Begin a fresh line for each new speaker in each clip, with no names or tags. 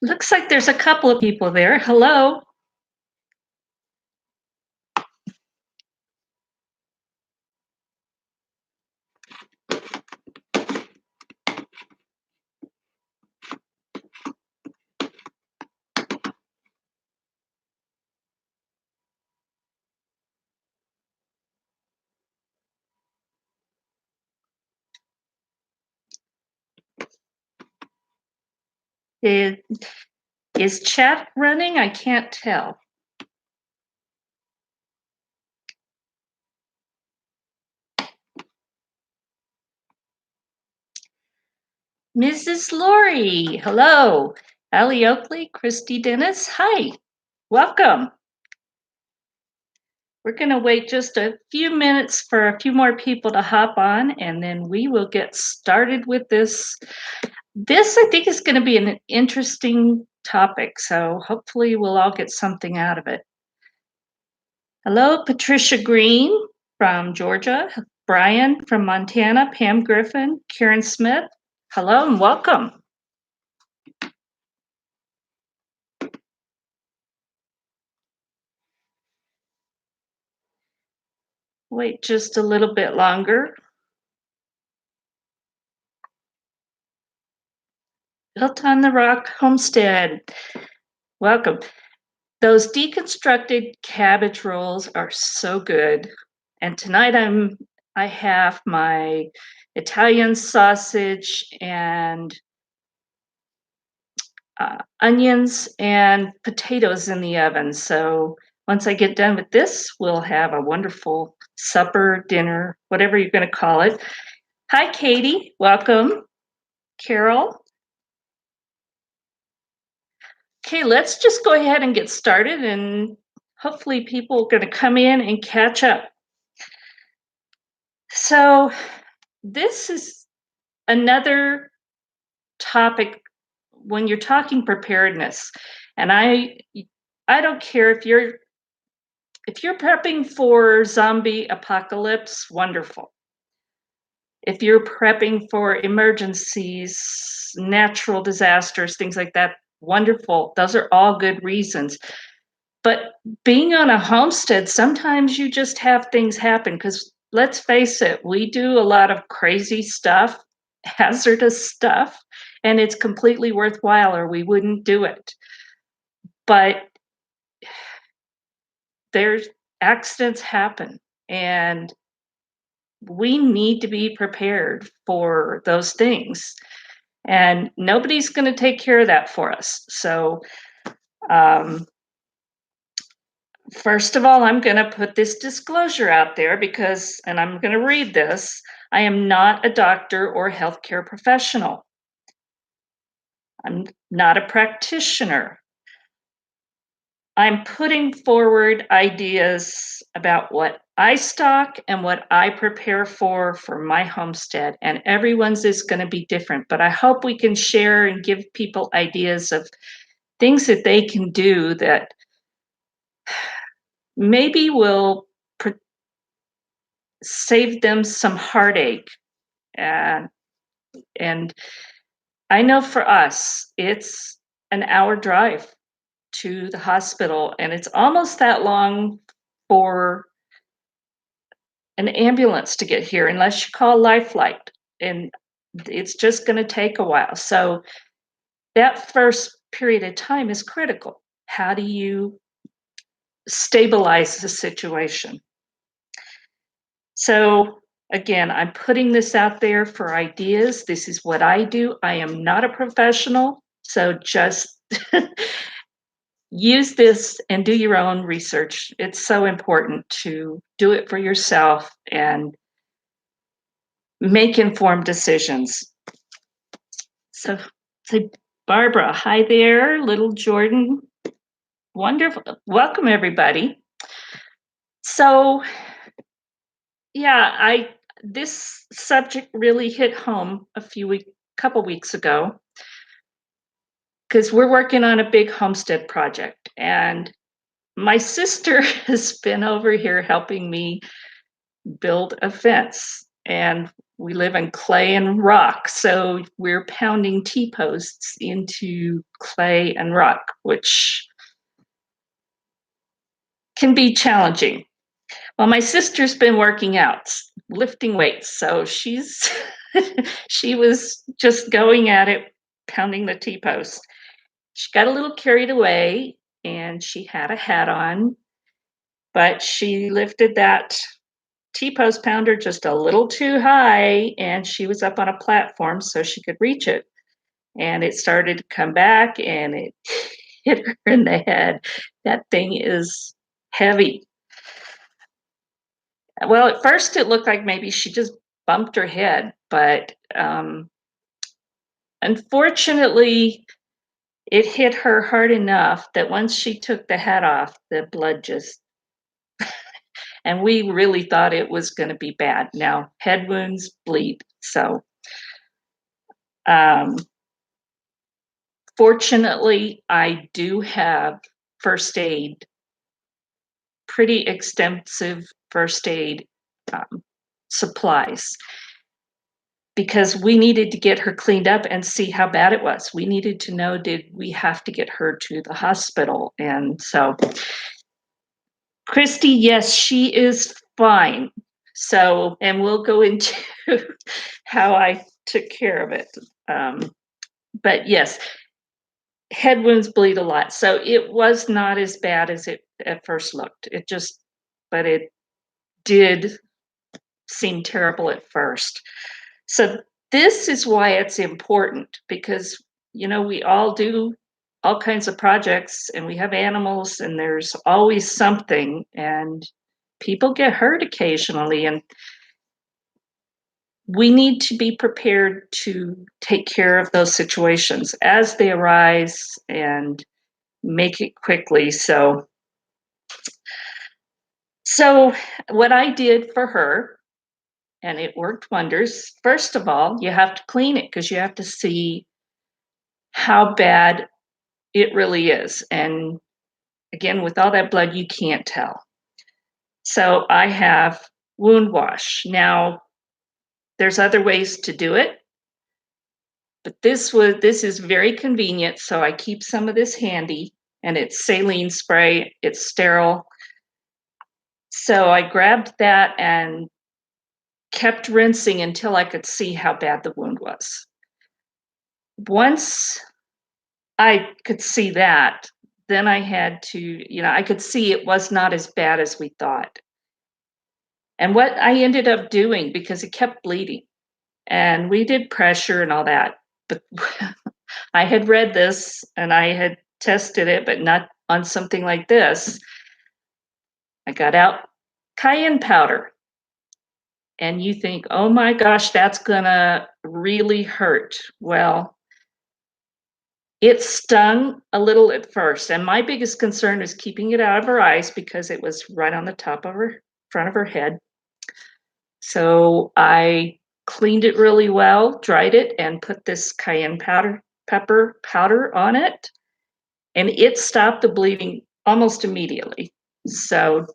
Looks like there's a couple of people there. Hello. I- Is chat running? I can't tell. Mrs. Lori, hello. Allie Oakley, Christy Dennis, hi. Welcome. We're going to wait just a few minutes for a few more people to hop on, and then we will get started with this. This, I think, is going to be an interesting topic, so hopefully we'll all get something out of it. Hello, Patricia Green from Georgia, Brian from Montana, Pam Griffin, Karen Smith. Hello and welcome. Wait just a little bit longer. Built on the Rock Homestead. Welcome. Those deconstructed cabbage rolls are so good. And tonight I have my Italian sausage and onions and potatoes in the oven. So once I get done with this, we'll have a wonderful supper, dinner, whatever you're going to call it. Hi, Katie. Welcome. Carol. Okay, let's just go ahead and get started, and hopefully people are going to come in and catch up. So this is another topic when you're talking preparedness. And I don't care if you're prepping for zombie apocalypse, wonderful. If you're prepping for emergencies, natural disasters, things like that, wonderful. Those are all good reasons. But being on a homestead, sometimes you just have things happen because let's face it, we do a lot of crazy stuff, hazardous stuff, and it's completely worthwhile or we wouldn't do it. But there's accidents happen and we need to be prepared for those things. And nobody's going to take care of that for us. So, first of all, I'm going to put this disclosure out there because, and I'm going to read this, I am not a doctor or healthcare professional. I'm not a practitioner. I'm putting forward ideas about what I stock and what I prepare for my homestead, and everyone's is going to be different, but I hope we can share and give people ideas of things that they can do that maybe will save them some heartache. And I know for us, it's an hour drive to the hospital, and it's almost that long for an ambulance to get here unless you call Life Flight, and it's just going to take a while. So that first period of time is critical. How do you stabilize the situation? So again, I'm putting this out there for ideas. This is what I do. I am not a professional, so just use this and do your own research. It's so important to do it for yourself and make informed decisions. So, Barbara, hi there, little Jordan. Wonderful. Welcome, everybody. So, yeah, this subject really hit home couple weeks ago because we're working on a big homestead project, and my sister has been over here helping me build a fence. and we live in clay and rock, so we're pounding T-posts into clay and rock, which can be challenging. Well, my sister's been working out, lifting weights, so she's she was just going at it, pounding the T-post. She got a little carried away, and she had a hat on, but she lifted that T-post pounder just a little too high, and she was up on a platform so she could reach it. And it started to come back, and it hit her in the head. That thing is heavy. Well, at first it looked like maybe she just bumped her head, but unfortunately, it hit her hard enough that once she took the hat off, the blood just, and we really thought it was going to be bad. Now, head wounds bleed. So, um, fortunately, I do have first aid, pretty extensive first aid um, supplies, because we needed to get her cleaned up and see how bad it was. We needed to know, did we have to get her to the hospital? And so, Christy, yes, she is fine. So, and we'll go into how I took care of it. But yes, head wounds bleed a lot. So it was not as bad as it at first looked. It just, but it did seem terrible at first. So this is why it's important, because we all do all kinds of projects and we have animals and there's always something, and people get hurt occasionally, and we need to be prepared to take care of those situations as they arise and make it quickly. So what I did for her, and it worked wonders. First of all, you have to clean it because you have to see how bad it really is. And again, with all that blood, you can't tell. So I have wound wash. Now, there's other ways to do it, but this is very convenient. So I keep some of this handy, and it's saline spray. It's sterile. So I grabbed that and kept rinsing until I could see how bad the wound was. Once I could see that, then I had to, I could see it was not as bad as we thought. And what I ended up doing, because it kept bleeding, and we did pressure and all that, but I had read this and I had tested it, but not on something like this. I got out cayenne powder, and you think, oh my gosh, that's gonna really hurt. Well, it stung a little at first, and my biggest concern is keeping it out of her eyes because it was right on the top of her front of her head. So I cleaned it really well, dried it, and put this cayenne pepper powder on it, and it stopped the bleeding almost immediately. So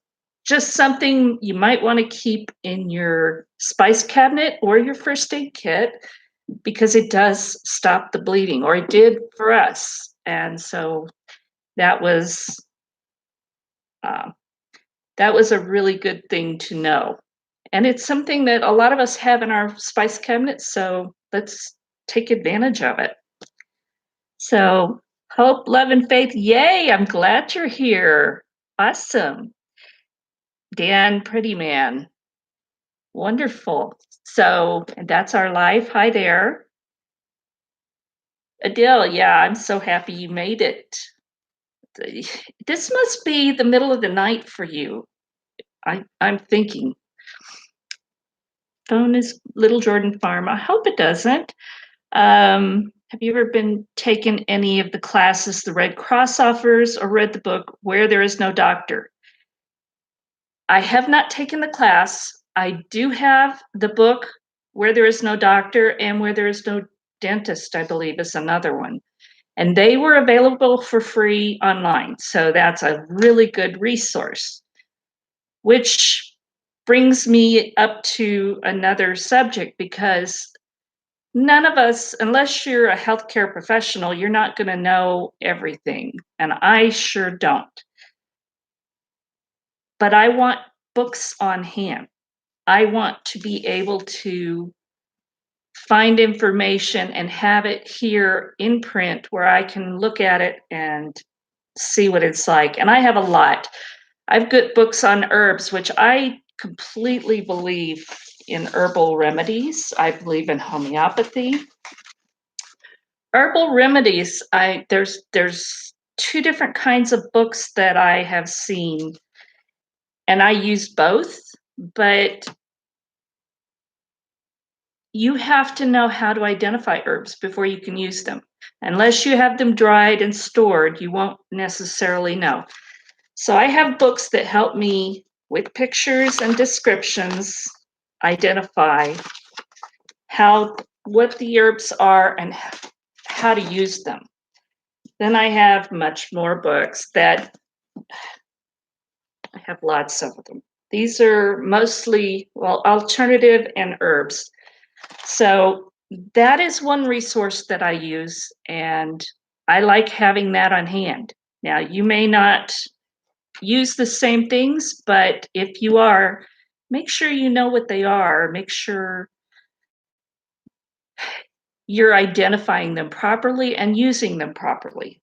just something you might want to keep in your spice cabinet or your first aid kit, because it does stop the bleeding, or it did for us. And so that was uh, that was a really good thing to know. And it's something that a lot of us have in our spice cabinet, so let's take advantage of it. So, hope, love, and faith. Yay! I'm glad you're here. Awesome. Dan, pretty man. Wonderful. So, and that's our live. Hi there. Adele, yeah, I'm so happy you made it. This must be the middle of the night for you. I'm thinking. Phone is Little Jordan Farm. I hope it doesn't. Have you ever been taken any of the classes the Red Cross offers, or read the book Where There Is No Doctor? I have not taken the class. I do have the book Where There Is No Doctor and Where There Is No Dentist, I believe, is another one. And they were available for free online. So that's a really good resource, which brings me up to another subject because none of us, unless you're a healthcare professional, you're not going to know everything. And I sure don't. But I want books on hand. I want to be able to find information and have it here in print where I can look at it and see what it's like. And I have a lot. I've got books on herbs, which I completely believe in herbal remedies. I believe in homeopathy. Herbal remedies, there's two different kinds of books that I have seen, and I use both, but you have to know how to identify herbs before you can use them. Unless you have them dried and stored, you won't necessarily know. So I have books that help me with pictures and descriptions identify what the herbs are and how to use them. Then I have much more books that I have lots of them. These are mostly, well, alternative and herbs. So that is one resource that I use, and I like having that on hand. Now, you may not use the same things, but if you are, make sure you know what they are. Make sure you're identifying them properly and using them properly.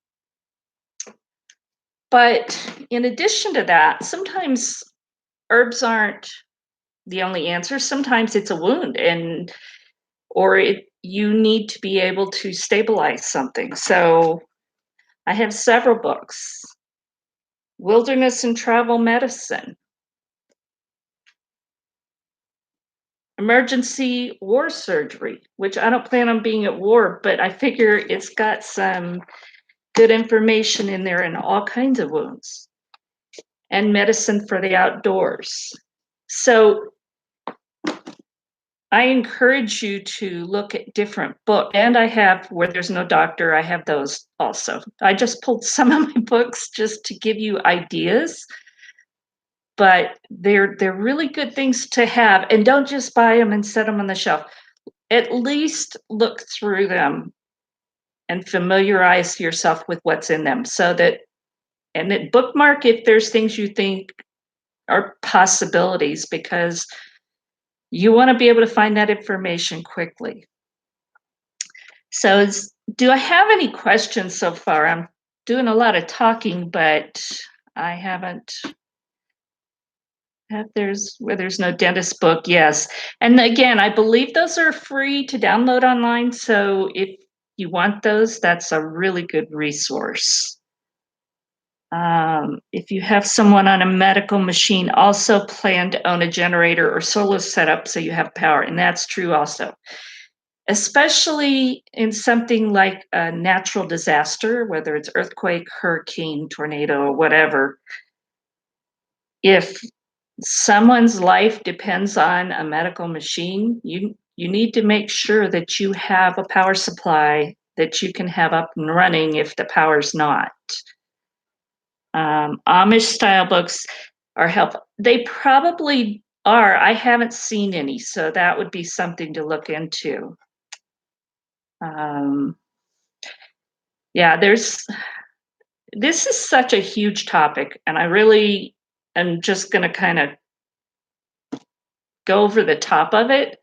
But in addition to that, sometimes herbs aren't the only answer. Sometimes it's a wound, you need to be able to stabilize something. So I have several books: Wilderness and Travel Medicine, Emergency War Surgery, which I don't plan on being at war, but I figure it's got some good information in there in all kinds of wounds, and Medicine for the Outdoors. So I encourage you to look at different books. And I have Where There's No Doctor, I have those also. I just pulled some of my books just to give you ideas, but they're really good things to have. And don't just buy them and set them on the shelf. At least look through them and familiarize yourself with what's in them and then bookmark if there's things you think are possibilities, because you want to be able to find that information quickly. So do I have any questions so far? I'm doing a lot of talking, but I haven't. Where There's No Dentist book, yes. And again, I believe those are free to download online. So if you want those, that's a really good resource. If you have someone on a medical machine, also plan to own a generator or solar setup so you have power. And that's true also, especially in something like a natural disaster, whether it's earthquake, hurricane, tornado, or whatever. If someone's life depends on a medical machine, you need to make sure that you have a power supply that you can have up and running if the power's not. Amish style books are helpful. They probably are. I haven't seen any, so that would be something to look into. Yeah, this is such a huge topic, and I really am just going to kind of go over the top of it.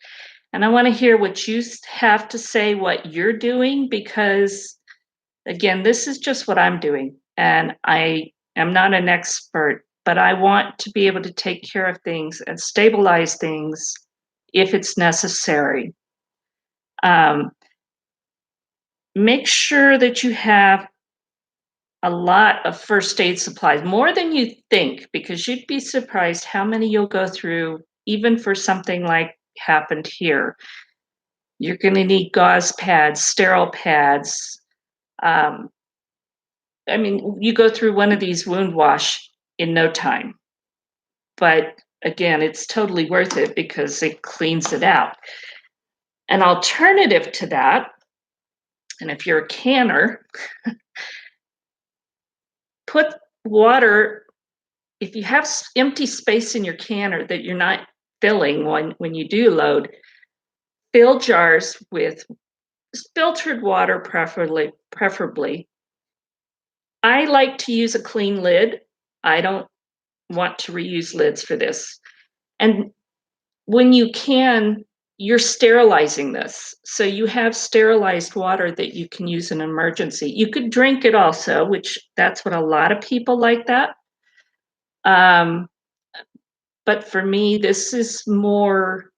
And I want to hear what you have to say, what you're doing, because again, this is just what I'm doing. And I am not an expert, but I want to be able to take care of things and stabilize things if it's necessary. Make sure that you have a lot of first aid supplies, more than you think, because you'd be surprised how many you'll go through, even for something like happened here. You're going to need gauze pads, sterile pads. I mean, you go through one of these wound wash in no time. But again, it's totally worth it because it cleans it out. An alternative to that, and if you're a canner, put water, if you have empty space in your canner that you're not filling when you do load, fill jars with filtered water, preferably. I like to use a clean lid. I don't want to reuse lids for this. And when you can, you're sterilizing this. So you have sterilized water that you can use in an emergency. You could drink it also, which that's what a lot of people like that. Um, but for me, this is more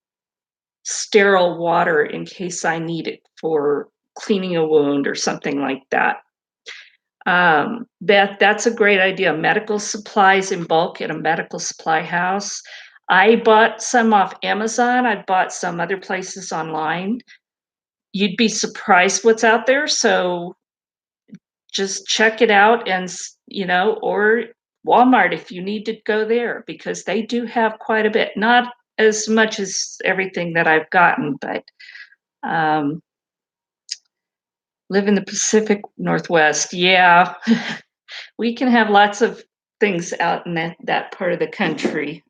sterile water in case I need it for cleaning a wound or something like that. That's a great idea. Medical supplies in bulk at a medical supply house. I bought some off Amazon. I bought some other places online. You'd be surprised what's out there. So just check it out and, or Walmart if you need to go there because they do have quite a bit. Not as much as everything that I've gotten, but um, live in the Pacific Northwest. Yeah, we can have lots of things out in that part of the country.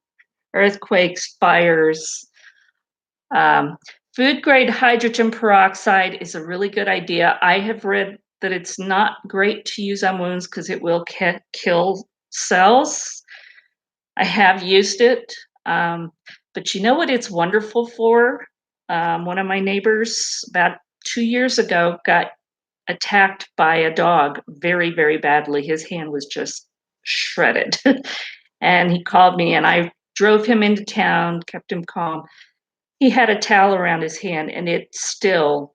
Earthquakes, fires. Um, Food grade hydrogen peroxide is a really good idea. I have read that it's not great to use on wounds because it will kill cells. I have used it, but you know what it's wonderful for? One of my neighbors about 2 years ago got attacked by a dog very, very badly. His hand was just shredded. And he called me, and I drove him into town, kept him calm. He had a towel around his hand, and it still,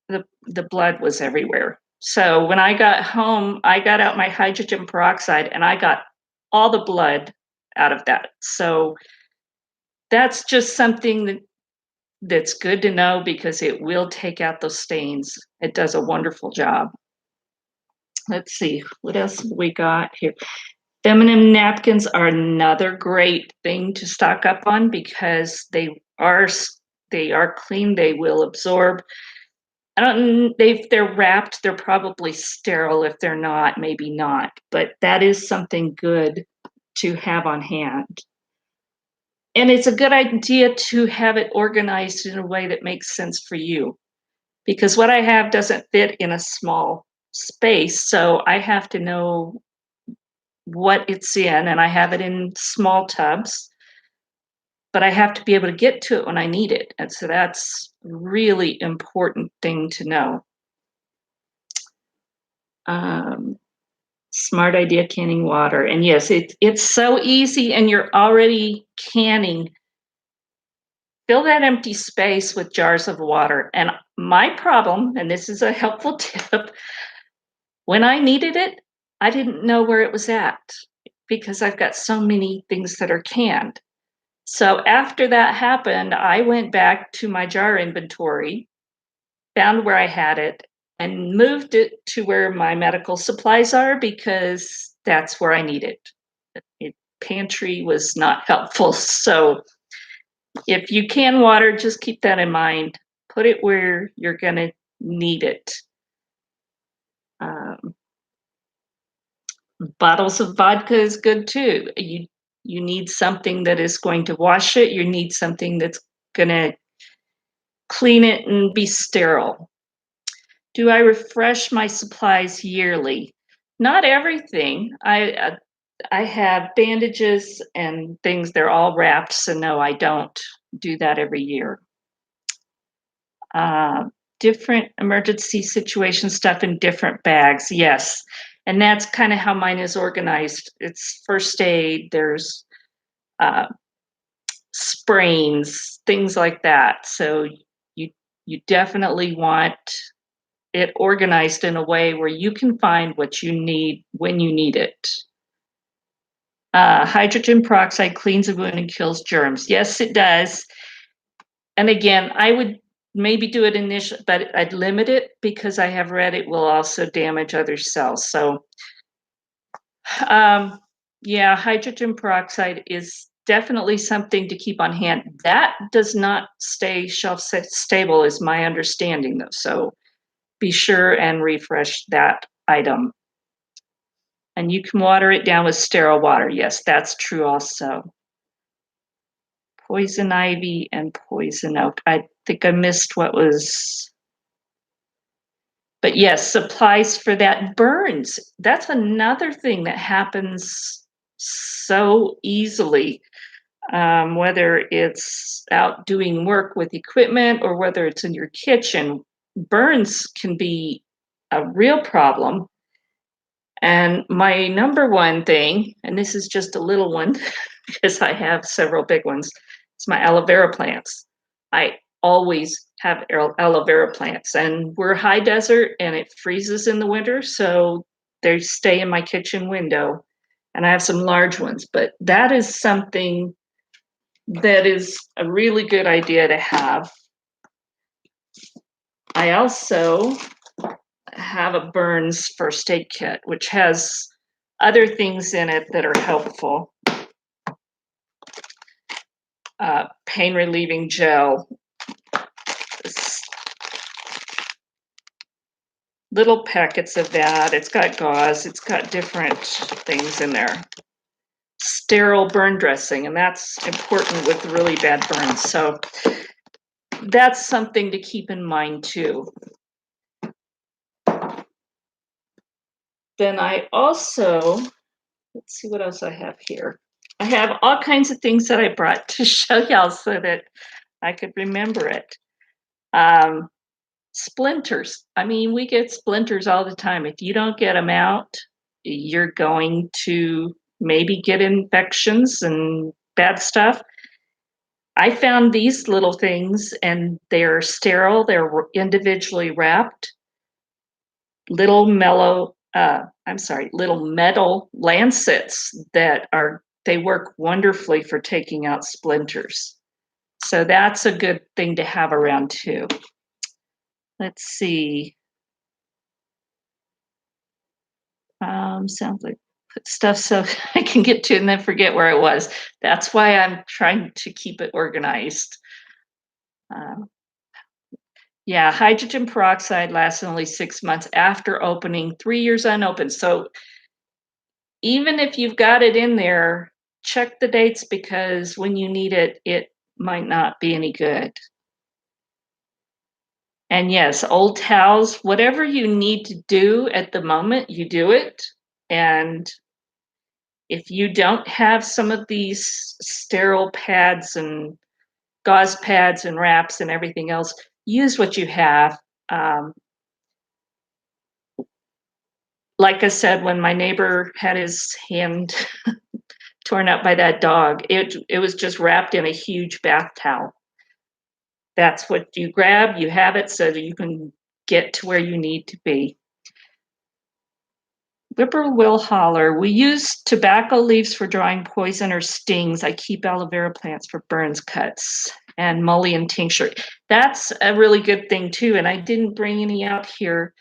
the blood was everywhere. So when I got home, I got out my hydrogen peroxide, and I got all the blood out of that. So that's just something that's good to know because it will take out those stains. It does a wonderful job. Let's see, what else have we got here? Feminine napkins are another great thing to stock up on because they are clean. They will absorb. I don't. If they're wrapped, they're probably sterile. If they're not, maybe not. But that is something good to have on hand. And it's a good idea to have it organized in a way that makes sense for you. Because what I have doesn't fit in a small space, so I have to know what it's in, and I have it in small tubs, but I have to be able to get to it when I need it. And so that's a really important thing to know. Um, Smart idea canning water. And yes, it's so easy, and you're already canning. Fill that empty space with jars of water. And my problem, and this is a helpful tip, when I needed it, I didn't know where it was at because I've got so many things that are canned. So after that happened, I went back to my jar inventory, found where I had it, and moved it to where my medical supplies are because that's where I need it. Pantry was not helpful. So if you can water, just keep that in mind. Put it where you're going to need it. Um, Bottles of vodka is good too. You need something that is going to wash it. You need something that's going to clean it and be sterile. Do I refresh my supplies yearly? Not everything. I have bandages and things. They're all wrapped, so no, I don't do that every year. Uh, Different emergency situation stuff in different bags. Yes, and that's kind of how mine is organized. It's first aid. There's uh, sprains, things like that. So you you definitely want it organized in a way where you can find what you need when you need it. Hydrogen peroxide cleans a wound and kills germs. Yes, it does. And again, I would maybe do it initially, but I'd limit it because I have read it will also damage other cells. So, yeah, hydrogen peroxide is definitely something to keep on hand. That does not stay shelf stable, is my understanding, though. So be sure and refresh that item. And you can water it down with sterile water. Yes, that's true also. poison ivy and poison oak. I think I missed what was, but yes, supplies for that. Burns, that's another thing that happens so easily, whether it's out doing work with equipment or whether it's in your kitchen. Burns can be a real problem. And my number one thing, and this is just a little one because I have several big ones, it's my aloe vera plants. I always have aloe vera plants, and we're high desert and it freezes in the winter, so they stay in my kitchen window. And I have some large ones, but that is something that is a really good idea to have. I also have a burns first aid kit, which has other things in it that are helpful. Pain relieving gel, little packets of that. It's got gauze, it's got different things in there. Sterile burn dressing, and that's important with really bad burns. So that's something to keep in mind too. Then I also, let's see what else I have here. I have all kinds of things that I brought to show y'all so that I could remember it. Splinters. I mean, we get splinters all the time. If you don't get them out, you're going to maybe get infections and bad stuff. I found these little things and they're sterile, they're individually wrapped. Little little metal lancets that they work wonderfully for taking out splinters. So that's a good thing to have around too. Let's see. Sounds like stuff so I can get to and then forget where it was. That's why I'm trying to keep it organized. Yeah, hydrogen peroxide lasts only 6 months after opening, 3 years unopened. So even if you've got it in there, check the dates because when you need it, it might not be any good. And yes, old towels, whatever you need to do at the moment, you do it. And if you don't have some of these sterile pads and gauze pads and wraps and everything else, use what you have. Like I said, when my neighbor had his hand torn up by that dog, it was just wrapped in a huge bath towel. That's what you grab, you have it so that you can get to where you need to be. Whippoorwill holler. We use tobacco leaves for drawing poison or stings. I keep aloe vera plants for burns, cuts, and mullein tincture. That's a really good thing too. And I didn't bring any out here,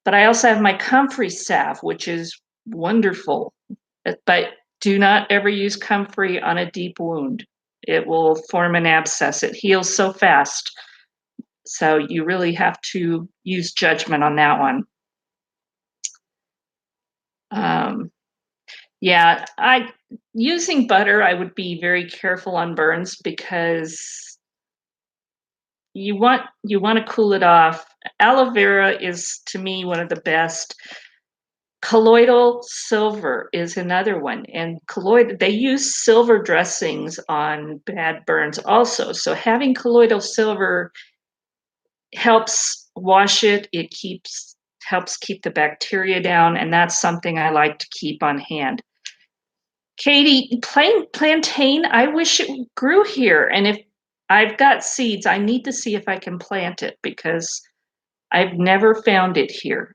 but I also have my comfrey salve, which is wonderful. But do not ever use comfrey on a deep wound. It will form an abscess. It heals so fast. So you really have to use judgment on that one. Yeah, using butter, I would be very careful on burns because you want to cool it off. Aloe vera is to me one of the best. Colloidal silver is another one, and they use silver dressings on bad burns also. So having colloidal silver helps wash it. It helps keep the bacteria down, and that's something I like to keep on hand. Katie, plantain, I wish it grew here. And if I've got seeds, I need to see if I can plant it because I've never found it here.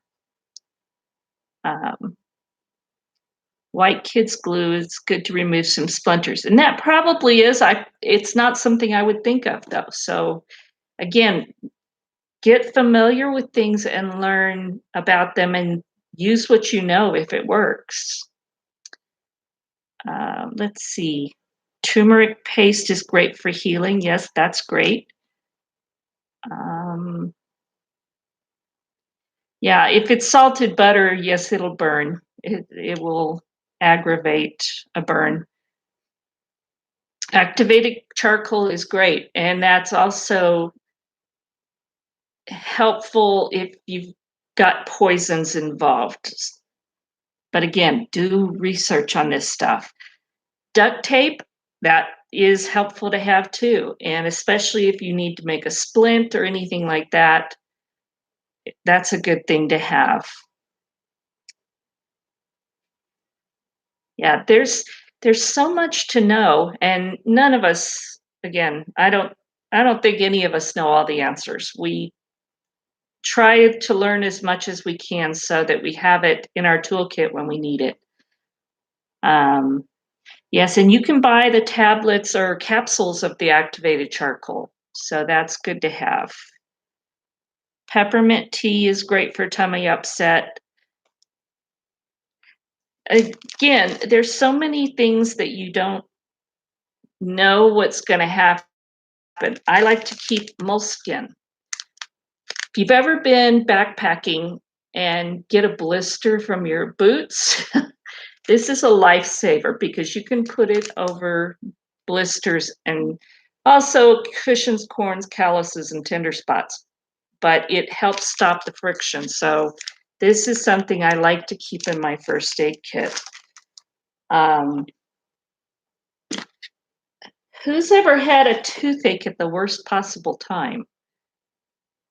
White kids glue is good to remove some splinters. And that probably is. It's not something I would think of though. So again, get familiar with things and learn about them and use what you know if it works. Let's see. Turmeric paste is great for healing. Yes, that's great. Yeah, if it's salted butter, yes, it'll burn. It will aggravate a burn. Activated charcoal is great, and that's also helpful if you've got poisons involved. But again, do research on this stuff. Duct tape, that is helpful to have too, and especially if you need to make a splint or anything like that, that's a good thing to have. Yeah, there's so much to know, and none of us, again, I don't think any of us know all the answers. We try to learn as much as we can so that we have it in our toolkit when we need it. Um, yes, and you can buy the tablets or capsules of the activated charcoal, so that's good to have. Peppermint tea is great for tummy upset. Again, there's so many things that you don't know what's going to happen. I like to keep moleskin. If you've ever been backpacking and get a blister from your boots, this is a lifesaver because you can put it over blisters and also cushions, corns, calluses, and tender spots, but it helps stop the friction. So this is something I like to keep in my first aid kit. Who's ever had a toothache at the worst possible time?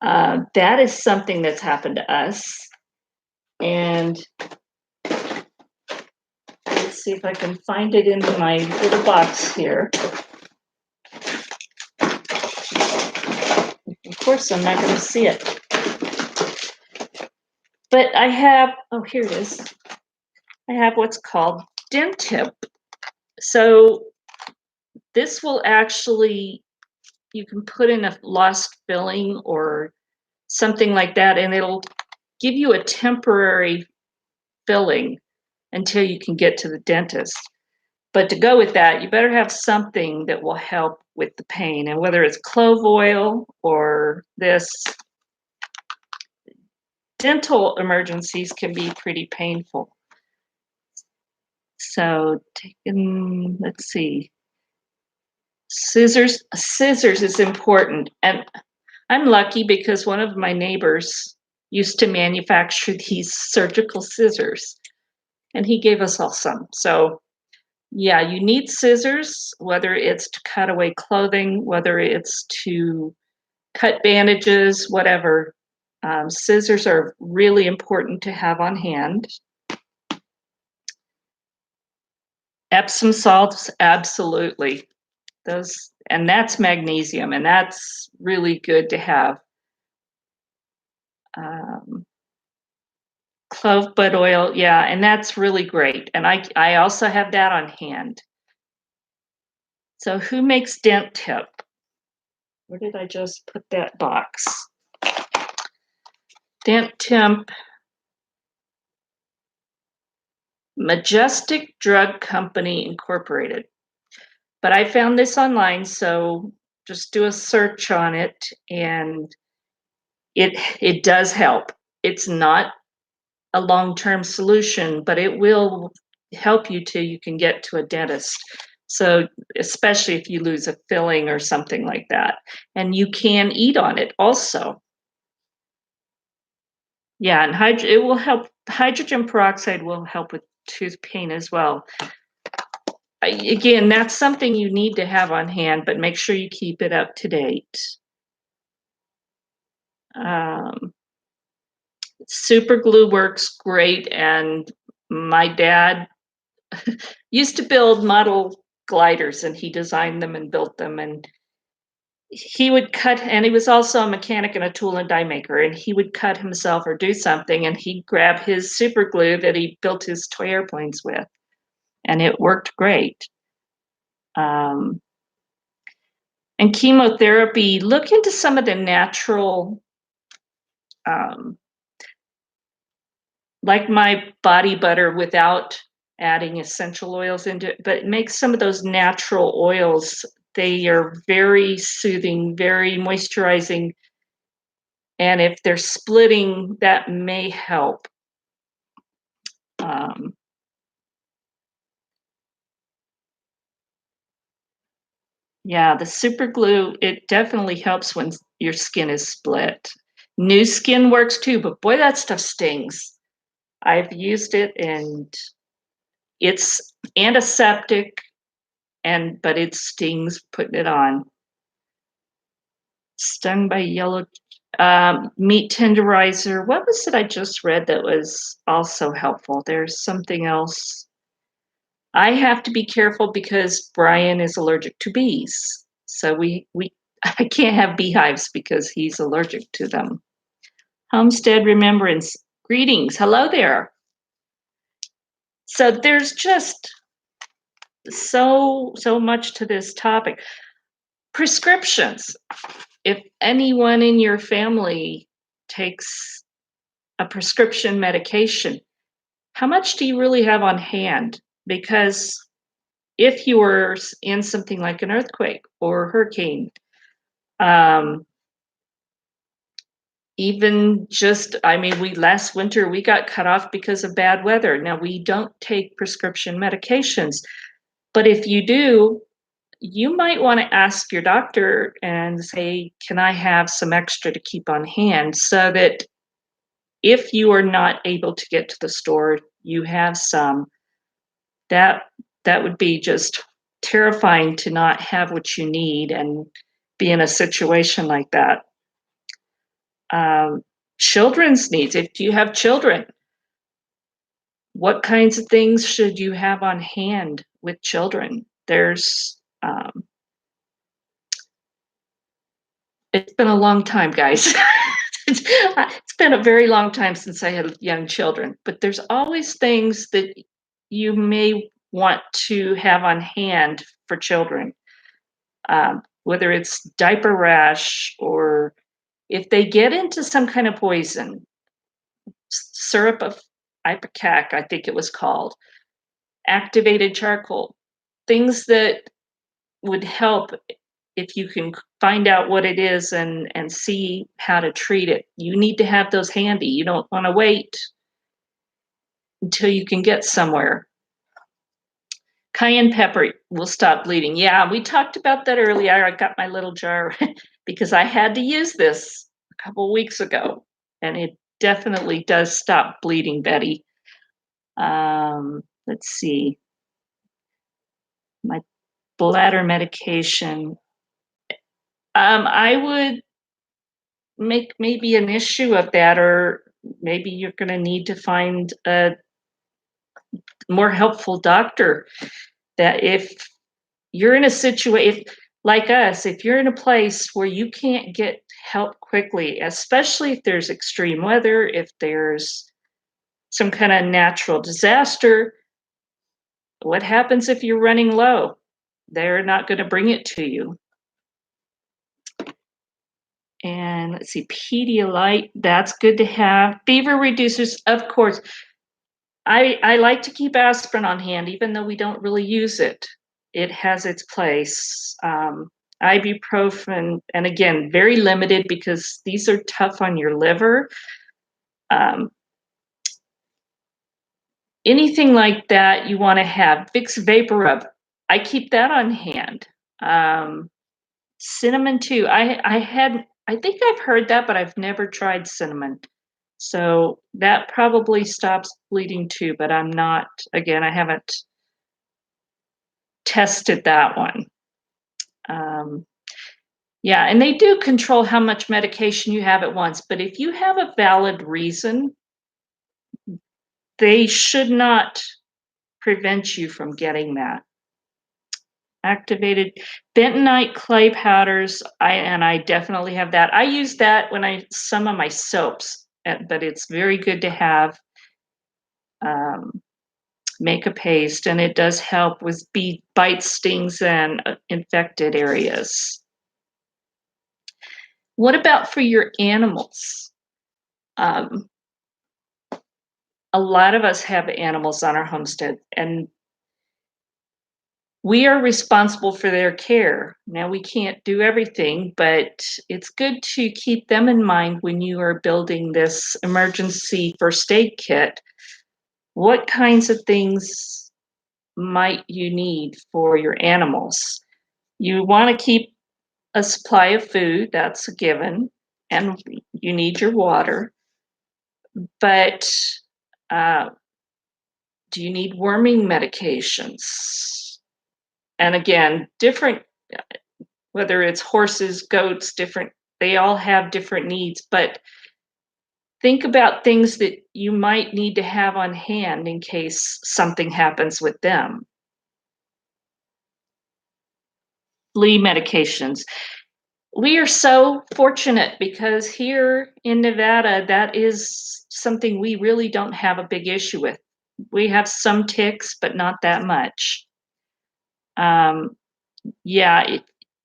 That is something that's happened to us. And let's see if I can find it in my little box here. Of course, I'm not going to see it. But I have, oh, here it is. I have what's called dent tip. So this will actually, you can put in a lost filling or something like that, and it'll give you a temporary filling until you can get to the dentist. But to go with that, you better have something that will help with the pain. And whether it's clove oil or this, dental emergencies can be pretty painful. So let's see. Scissors is important. And I'm lucky because one of my neighbors used to manufacture these surgical scissors, and he gave us all some. So yeah, you need scissors, whether it's to cut away clothing, whether it's to cut bandages, whatever. Scissors are really important to have on hand. Epsom salts, absolutely. Those, and that's magnesium, and that's really good to have. Um, clove bud oil, yeah, and that's really great. And I also have that on hand. So who makes dent tip? Where did I just put that box? Dent tip, Majestic Drug Company Incorporated. But I found this online, so just do a search on it, and it does help. It's not a long-term solution, but it will help you till you can get to a dentist. So especially if you lose a filling or something like that. And you can eat on it also. Yeah, and it will help. Hydrogen peroxide will help with tooth pain as well. Again, that's something you need to have on hand, but make sure you keep it up to date. Super glue works great, and my dad used to build model gliders, and he designed them and built them, and he would cut, and he was also a mechanic and a tool and die maker, and he would cut himself or do something, and he'd grab his super glue that he built his toy airplanes with, and it worked great. And chemotherapy, look into some of the natural, like my body butter without adding essential oils into it, but make some of those natural oils. They are very soothing, very moisturizing, and if they're splitting, that may help. Yeah, the super glue, it definitely helps when your skin is split. New skin works too, but boy, that stuff stings. I've used it and it's antiseptic and but it stings putting it on. Stung by yellow meat tenderizer. What was it I just read that was also helpful? There's something else. I have to be careful because Brian is allergic to bees. So we I can't have beehives because he's allergic to them. Homestead remembrance. Greetings. Hello there. So there's just so much to this topic. Prescriptions. If anyone in your family takes a prescription medication, how much do you really have on hand? Because if you were in something like an earthquake or hurricane, um, even just, I mean, we last winter we got cut off because of bad weather. Now we don't take prescription medications, but if you do, you might want to ask your doctor and say, "Can I have some extra to keep on hand so that if you are not able to get to the store, you have some." That that would be just terrifying to not have what you need and be in a situation like that. Um, Children's needs. If you have children, what kinds of things should you have on hand with children? It's been a long time, guys. It's been a very long time since I had young children, but there's always things that you may want to have on hand for children, whether it's diaper rash or if they get into some kind of poison, syrup of ipecac, I think it was called, activated charcoal, things that would help if you can find out what it is and see how to treat it. You need to have those handy. You don't want to wait until you can get somewhere. Cayenne pepper will stop bleeding. Yeah, we talked about that earlier. I got my little jar because I had to use this a couple weeks ago, and it definitely does stop bleeding, Betty. Let's see, my bladder medication. I would make maybe an issue of that, or maybe you're going to need to find a more helpful doctor. That if you're in a situation like us, if you're in a place where you can't get help quickly, especially if there's extreme weather, if there's some kind of natural disaster, what happens if you're running low? They're not going to bring it to you. And let's see, Pedialyte, that's good to have. Fever reducers, of course. I like to keep aspirin on hand, even though we don't really use it. It has its place. Ibuprofen, and again, very limited because these are tough on your liver. Um, Anything like that you want to have. Vicks Vapor Rub, I keep that on hand. Um, Cinnamon too. I think I've heard that, but I've never tried cinnamon. So that probably stops bleeding too, but I'm not, again, I haven't tested that one. Um, yeah, and they do control how much medication you have at once, but if you have a valid reason, they should not prevent you from getting that. Activated bentonite clay powders, I definitely have that. I use that when I some of my soaps, but it's very good to have. Um, Make a paste, and it does help with bee bites, stings, and infected areas. What about for your animals? Um, a lot of us have animals on our homestead, and we are responsible for their care. Now, we can't do everything, but it's good to keep them in mind when you are building this emergency first aid kit. What kinds of things might you need for your animals? You want to keep a supply of food, that's a given, and you need your water. But uh, do you need worming medications? And again, different, whether it's horses, goats, different, they all have different needs. But think about things that you might need to have on hand in case something happens with them. Flea medications. We are so fortunate because here in Nevada, that is something we really don't have a big issue with. We have some ticks, but not that much. Um, yeah,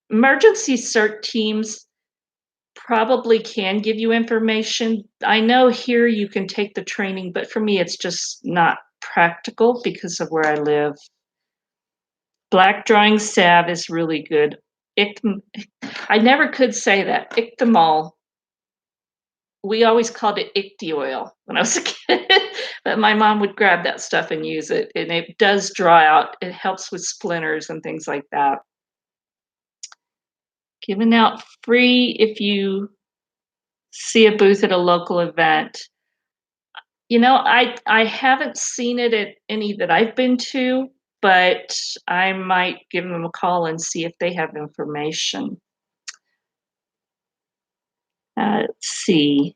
emergency CERT teams probably can give you information. I know here you can take the training, but for me, it's just not practical because of where I live. Black drawing salve is really good. I never could say that. Ictamol. We always called it ichty oil when I was a kid, but my mom would grab that stuff and use it, and it does draw out. It helps with splinters and things like that. Given out free if you see a booth at a local event. I haven't seen it at any that I've been to, but I might give them a call and see if they have information. Let's see.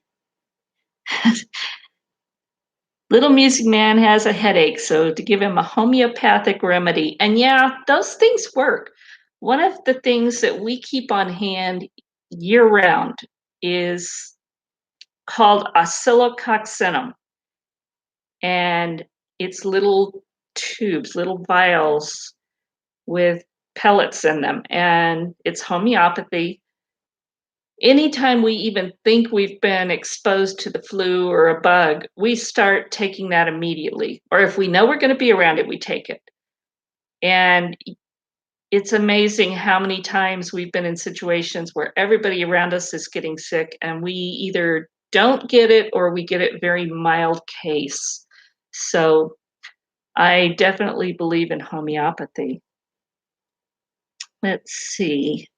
Little Music Man has a headache, so to give him a homeopathic remedy. And yeah, those things work. One of the things that we keep on hand year round is called oscillococcinum. And it's little tubes, little vials with pellets in them. And it's homeopathy. Anytime we even think we've been exposed to the flu or a bug, we start taking that immediately. Or if we know we're going to be around it, we take it. And it's amazing how many times we've been in situations where everybody around us is getting sick and we either don't get it or we get it very mild case. So I definitely believe in homeopathy. Let's see.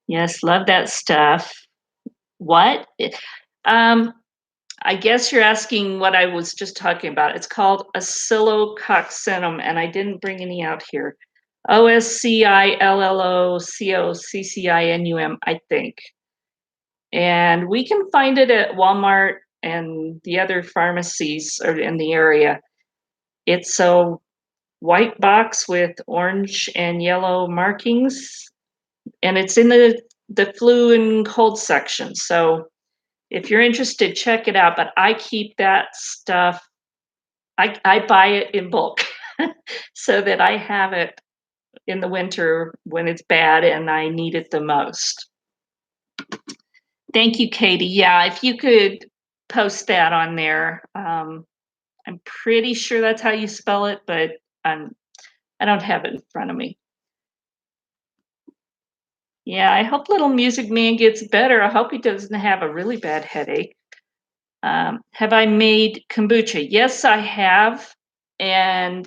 Yes, love that stuff. What? Um, I guess you're asking what I was just talking about. It's called oscillococcinum, and I didn't bring any out here. Oscillococcinum, I think. And we can find it at Walmart and the other pharmacies in the area. It's a white box with orange and yellow markings, and it's in the flu and cold section. So if you're interested, check it out. But I keep that stuff. I buy it in bulk so that I have it in the winter when it's bad and I need it the most. Thank you, Katie. Yeah, if you could post that on there. I'm pretty sure that's how you spell it, but I don't have it in front of me. Yeah, I hope Little Music Man gets better. I hope he doesn't have a really bad headache. Have I made kombucha? Yes, I have. And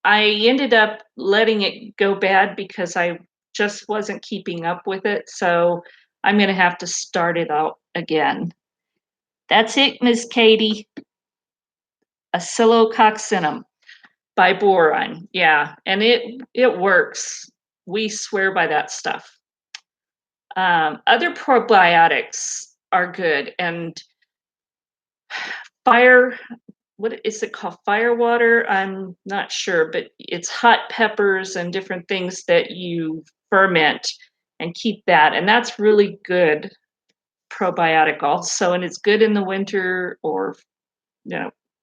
I ended up letting it go bad because I just wasn't keeping up with it. So I'm going to have to start it out again. That's it, Miss Katie. Oscillococcinum by boron. Yeah, and it works. We swear by that stuff. Other probiotics are good, and fire, what is it called? Fire water? I'm not sure, but it's hot peppers and different things that you ferment and keep that. And that's really good probiotic also. And it's good in the winter or,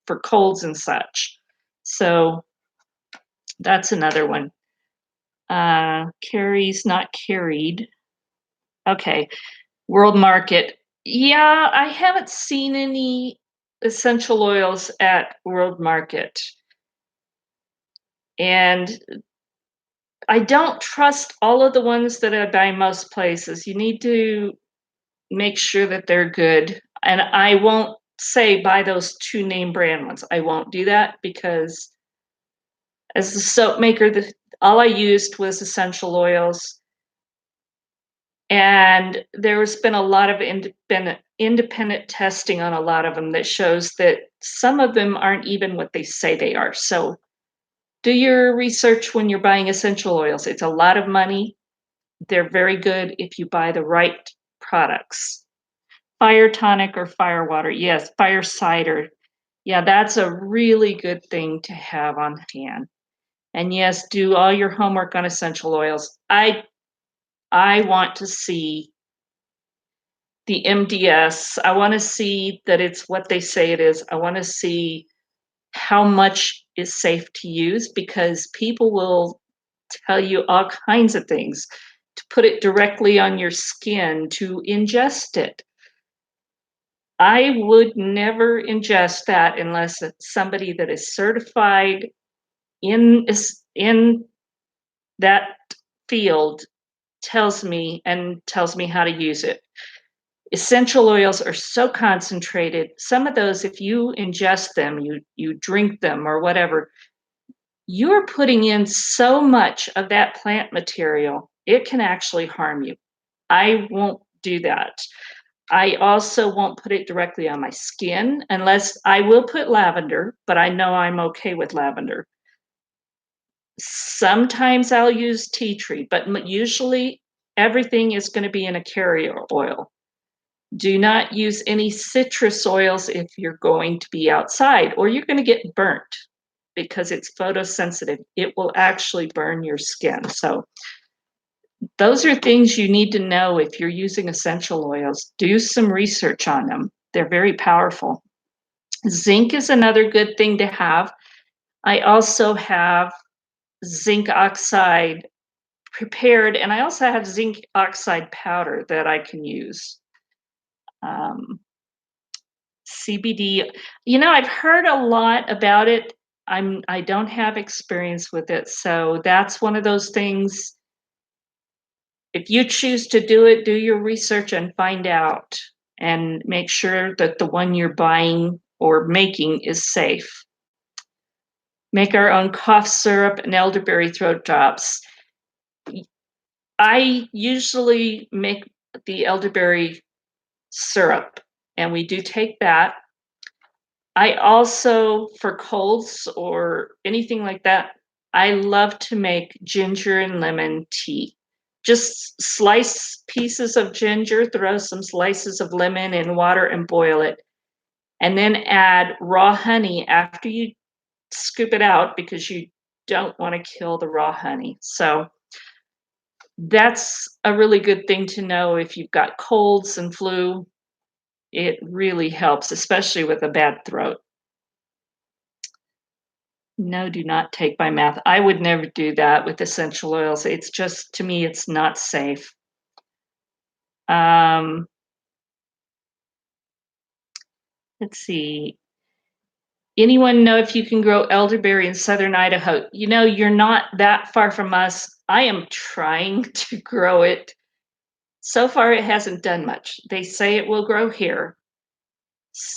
for colds and such. So that's another one. Carries, not carried. Okay. World Market. Yeah, I haven't seen any essential oils at World Market. And I don't trust all of the ones that I buy most places. You need to make sure that they're good. And I won't say buy those two name brand ones. I won't do that because as the soap maker, All I used was essential oils, and there's been a lot of independent testing on a lot of them that shows that some of them aren't even what they say they are. So do your research when you're buying essential oils. It's a lot of money. They're very good if you buy the right products. Fire tonic or fire water. Yes, fire cider. Yeah, that's a really good thing to have on hand. And yes, do all your homework on essential oils. I want to see the MDS. I want to see that it's what they say it is. I want to see how much is safe to use, because people will tell you all kinds of things, to put it directly on your skin, to ingest it. I would never ingest that unless it's somebody that is certified in that field tells me how to use it. Essential oils are so concentrated. Some of those, if you ingest them, you drink them or whatever, you're putting in so much of that plant material, it can actually harm you. I won't do that. I also won't put it directly on my skin, unless I will put lavender, but I know I'm okay with lavender. Sometimes I'll use tea tree, but usually everything is going to be in a carrier oil. Do not use any citrus oils if you're going to be outside, or you're going to get burnt because it's photosensitive. It will actually burn your skin. So those are things you need to know if you're using essential oils. Do some research on them. They're very powerful. Zinc is another good thing to have. I also have zinc oxide prepared, and I also have zinc oxide powder that I can use. Um, CBD, I've heard a lot about it. I don't have experience with it, so that's one of those things. If you choose to do it, do your research and find out, and make sure that the one you're buying or making is safe. Make our own cough syrup and elderberry throat drops. I usually make the elderberry syrup, and we do take that. I also, for colds or anything like that, I love to make ginger and lemon tea. Just slice pieces of ginger, throw some slices of lemon in water and boil it, and then add raw honey after you scoop it out, because you don't want to kill the raw honey. So that's a really good thing to know if you've got colds and flu. It really helps, especially with a bad throat. No, do not take by mouth. I would never do that with essential oils. It's just, to me, it's not safe. Um, let's see. Anyone know if you can grow elderberry in southern Idaho? You're not that far from us. I am trying to grow it. So far, it hasn't done much. They say it will grow here,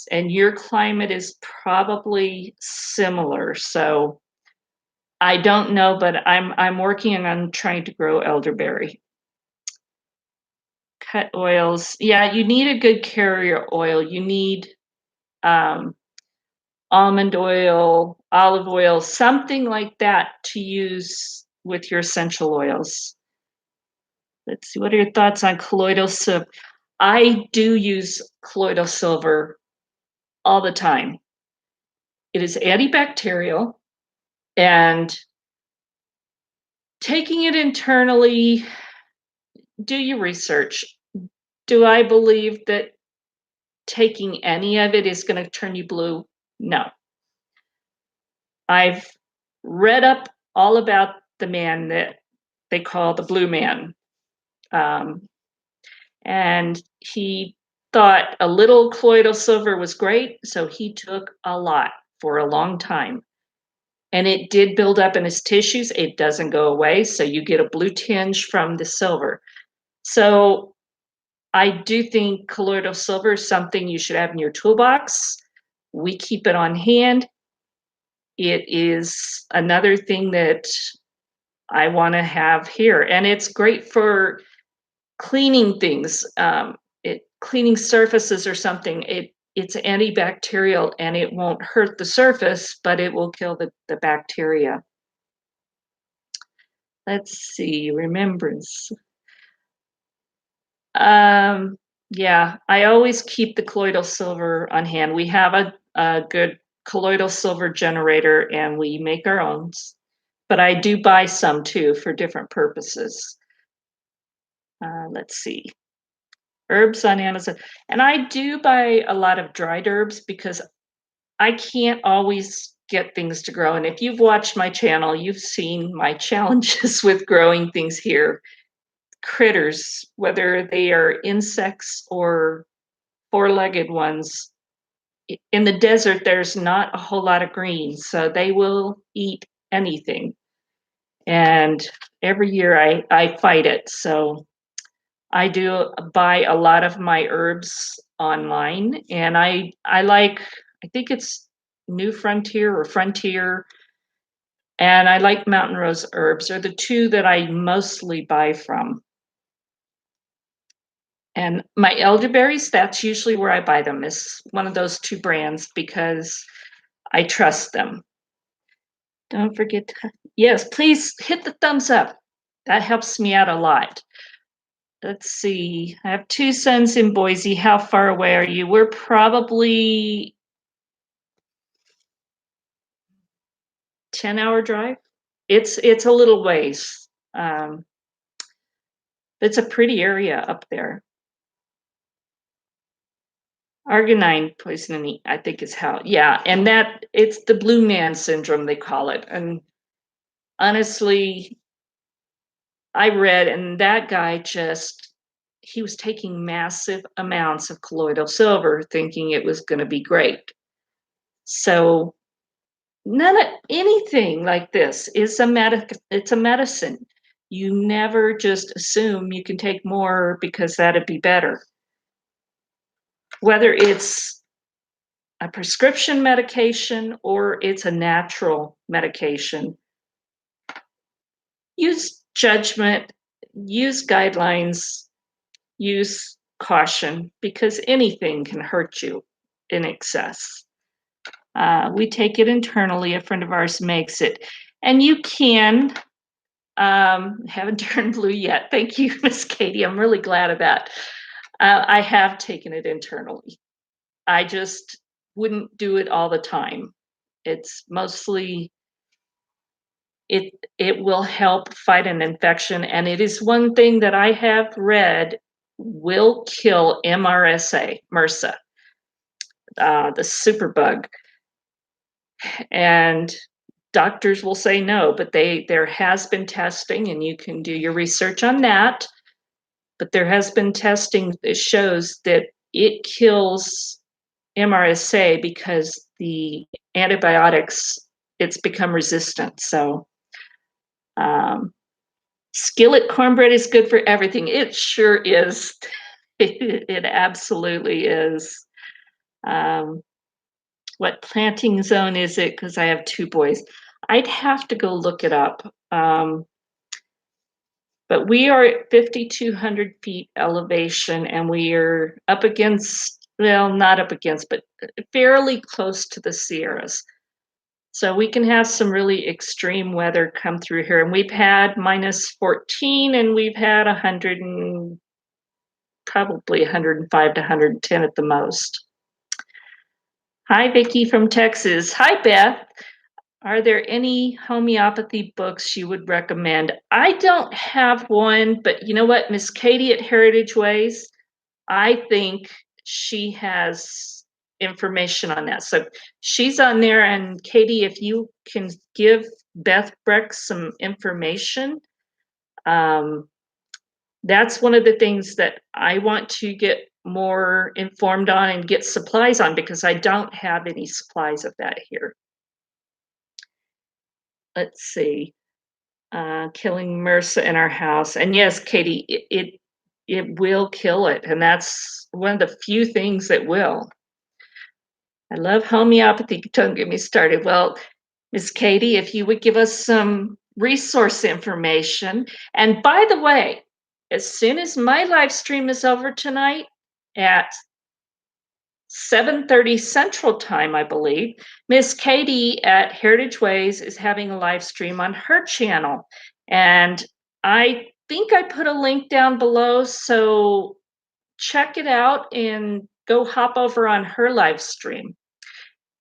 and your climate is probably similar. So I don't know, but I'm working on trying to grow elderberry. Cut oils. Yeah, you need a good carrier oil. You need um, almond oil, olive oil, something like that to use with your essential oils. Let's see, what are your thoughts on colloidal silver? I do use colloidal silver all the time. It is antibacterial, and taking it internally, do your research. Do I believe that taking any of it is going to turn you blue? No. I've read up all about the man that they call the blue man. Um, and he thought a little colloidal silver was great, so he took a lot for a long time. And it did build up in his tissues. It doesn't go away, so you get a blue tinge from the silver. So I do think colloidal silver is something you should have in your toolbox. We keep it on hand. It is another thing that I want to have here. And it's great for cleaning things, cleaning surfaces or something. It's antibacterial and it won't hurt the surface, but it will kill the bacteria. Let's see, remembrance. Um, yeah, I always keep the colloidal silver on hand. We have a good colloidal silver generator and we make our own, but I do buy some too for different purposes. Let's see, herbs on Amazon. And I do buy a lot of dried herbs because I can't always get things to grow. And if you've watched my channel, you've seen my challenges with growing things here. Critters, whether they are insects or four-legged ones. In the desert, there's not a whole lot of green, so they will eat anything. And every year I fight it. So I do buy a lot of my herbs online, and I like, I think it's New Frontier or Frontier, and I like Mountain Rose herbs. Are the two that I mostly buy from. And my elderberries, that's usually where I buy them, is one of those two brands because I trust them. Don't forget to, yes, please hit the thumbs up. That helps me out a lot. Let's see. I have two sons in Boise. How far away are you? We're probably 10-hour drive. It's a little ways. It's a pretty area up there. Arginine poisoning, I think is how, yeah, and that it's the blue man syndrome, they call it. And honestly, I read, and that guy just, he was taking massive amounts of colloidal silver, thinking it was going to be great. So none of anything like this is it's a medicine. You never just assume you can take more because that'd be better. Whether it's a prescription medication or it's a natural medication, use judgment, use guidelines, use caution, because anything can hurt you in excess. We take it internally. A friend of ours makes it, and you can. Haven't turned blue yet. Thank you, Miss Katie. I'm really glad of that. I have taken it internally. I just wouldn't do it all the time. It's mostly it will help fight an infection, and it is one thing that I have read will kill MRSA, the superbug. And doctors will say no, but there has been testing, and you can do your research on that. But there has been testing that shows that it kills MRSA because the antibiotics, it's become resistant. So skillet cornbread is good for everything. It sure is. It absolutely is. What planting zone is it? Because I have two boys. I'd have to go look it up. But we are at 5,200 feet elevation, and we are up against, well, not up against, but fairly close to the Sierras. So we can have some really extreme weather come through here. And we've had -14, and we've had 100 and probably 105 to 110 at the most. Hi, Vickie from Texas. Hi, Beth. Are there any homeopathy books you would recommend? I don't have one, but you know what? Miss Katie at Heritage Ways, I think she has information on that. So she's on there. And Katie, if you can give Beth Breck some information, that's one of the things that I want to get more informed on and get supplies on, because I don't have any supplies of that here. Let's see. Killing MRSA in our house. And yes, Katie, it will kill it. And that's one of the few things that will. I love homeopathy. Don't get me started. Well, Miss Katie, if you would give us some resource information. And by the way, as soon as my live stream is over tonight at 7:30 Central Time, I believe, Miss Katie at Heritage Ways is having a live stream on her channel. And I think I put a link down below, so check it out and go hop over on her live stream.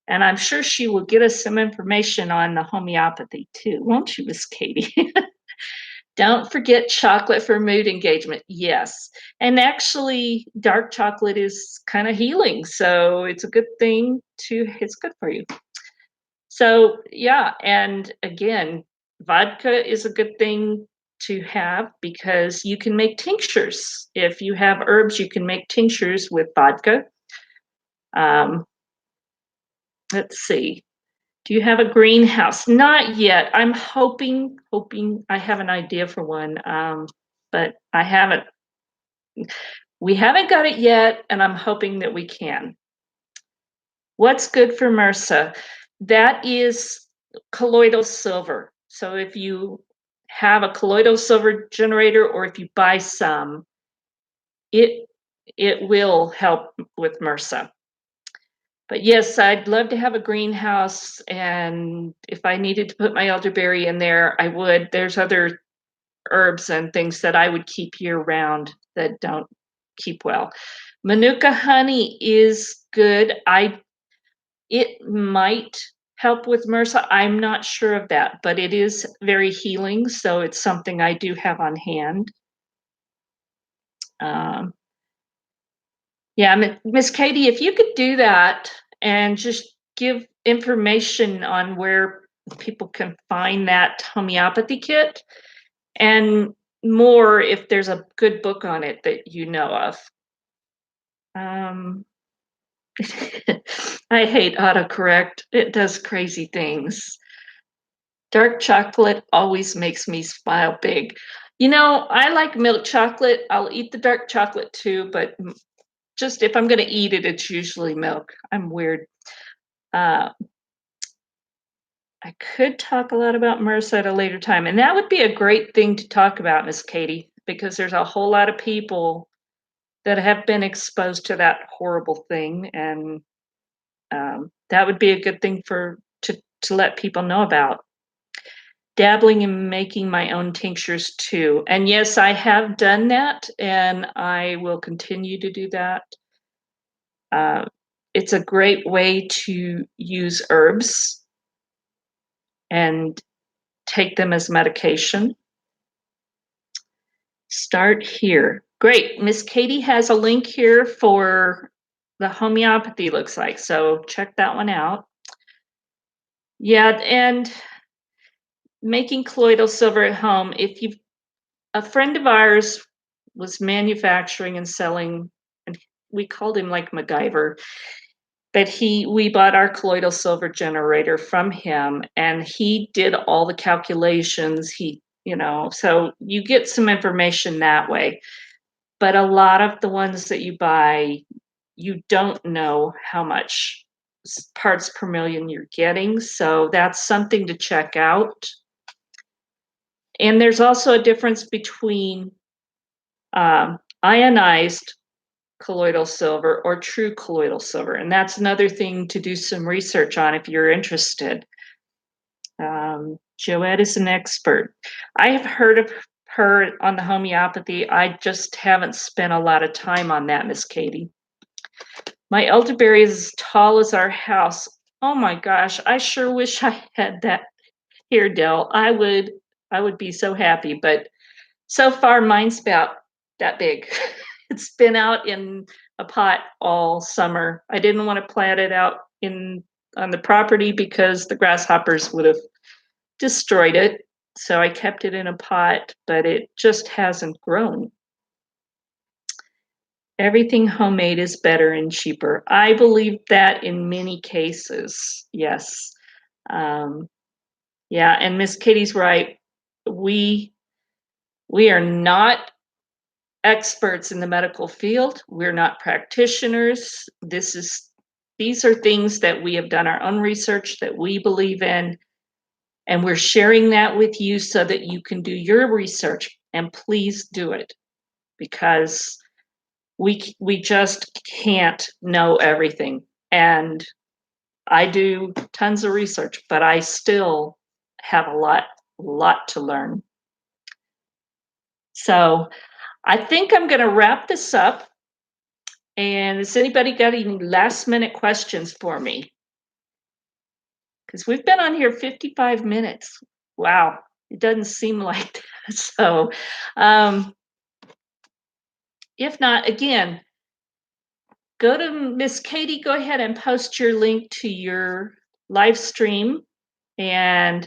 And I'm sure she will get us some information on the homeopathy too, won't you, Miss Katie? Don't forget chocolate for mood engagement. Yes. And actually, dark chocolate is kind of healing. So it's a good thing it's good for you. So, yeah. And again, vodka is a good thing to have because you can make tinctures. If you have herbs, you can make tinctures with vodka. Um, let's see. Do you have a greenhouse? Not yet. I'm hoping I have an idea for one, but I haven't. We haven't got it yet, and I'm hoping that we can. What's good for MRSA? That is colloidal silver. So if you have a colloidal silver generator, or if you buy some, it will help with MRSA. But yes, I'd love to have a greenhouse, and if I needed to put my elderberry in there, I would. There's other herbs and things that I would keep year round that don't keep well. Manuka honey is good. It might help with MRSA. I'm not sure of that, but it is very healing, so it's something I do have on hand. Um, yeah, Miss Katie, if you could do that and just give information on where people can find that homeopathy kit, and more if there's a good book on it that you know of. I hate autocorrect. It does crazy things. Dark chocolate always makes me smile big. You know, I like milk chocolate. I'll eat the dark chocolate too, but just if I'm going to eat it, it's usually milk. I'm weird. Uh, I could talk a lot about MRSA at a later time, and that would be a great thing to talk about, Miss Katie, because there's a whole lot of people that have been exposed to that horrible thing, and that would be a good thing to let people know about. Dabbling in making my own tinctures too, and yes, I have done that, and I will continue to do that. It's a great way to use herbs and take them as medication. Start here. Great. Miss Katie has a link here for the homeopathy, looks like. So check that one out. Yeah, and making colloidal silver at home. A friend of ours was manufacturing and selling, and we called him like MacGyver, but we bought our colloidal silver generator from him, and he did all the calculations. So you get some information that way. But a lot of the ones that you buy, you don't know how much parts per million you're getting. So that's something to check out. And there's also a difference between ionized colloidal silver or true colloidal silver. And that's another thing to do some research on if you're interested. Joette is an expert. I have heard of her on the homeopathy. I just haven't spent a lot of time on that, Miss Katie. My elderberry is as tall as our house. Oh my gosh, I sure wish I had that here, Dell. I would be so happy, but so far mine's about that big. It's been out in a pot all summer. I didn't want to plant it out on the property because the grasshoppers would have destroyed it. So I kept it in a pot, but it just hasn't grown. Everything homemade is better and cheaper. I believe that in many cases, yes. Yeah, and Miss Kitty's right. We are not experts in the medical field. We're not practitioners. These are things that we have done our own research that we believe in, And we're sharing that with you so that you can do your research. And please do it, because we just can't know everything. And I do tons of research, but I still have a lot to learn. So I think I'm going to wrap this up. And has anybody got any last minute questions for me? Because we've been on here 55 minutes. Wow, it doesn't seem like that. So if not, again, go to Miss Katie, go ahead and post your link to your live stream. And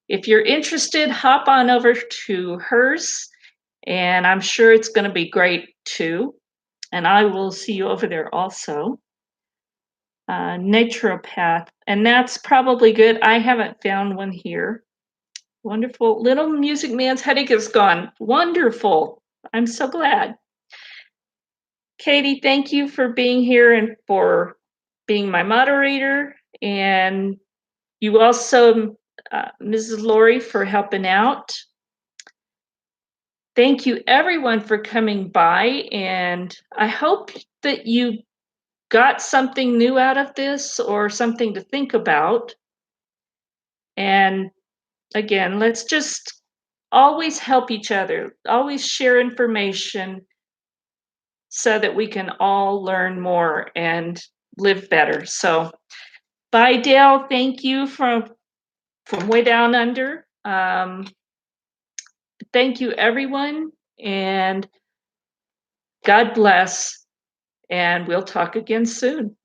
if you're interested, hop on over to hers. And I'm sure it's going to be great too. And I will see you over there also. Naturopath, and that's probably good. I haven't found one here. Wonderful. Little Music Man's headache is gone. Wonderful. I'm so glad. Katie, thank you for being here and for being my moderator. And you also, Mrs. Lori, for helping out. Thank you, everyone, for coming by. And I hope that you got something new out of this or something to think about. And again, let's just always help each other, always share information so that we can all learn more and live better. So bye, Dale. Thank you from way down under. Thank you, everyone, and God bless. And we'll talk again soon.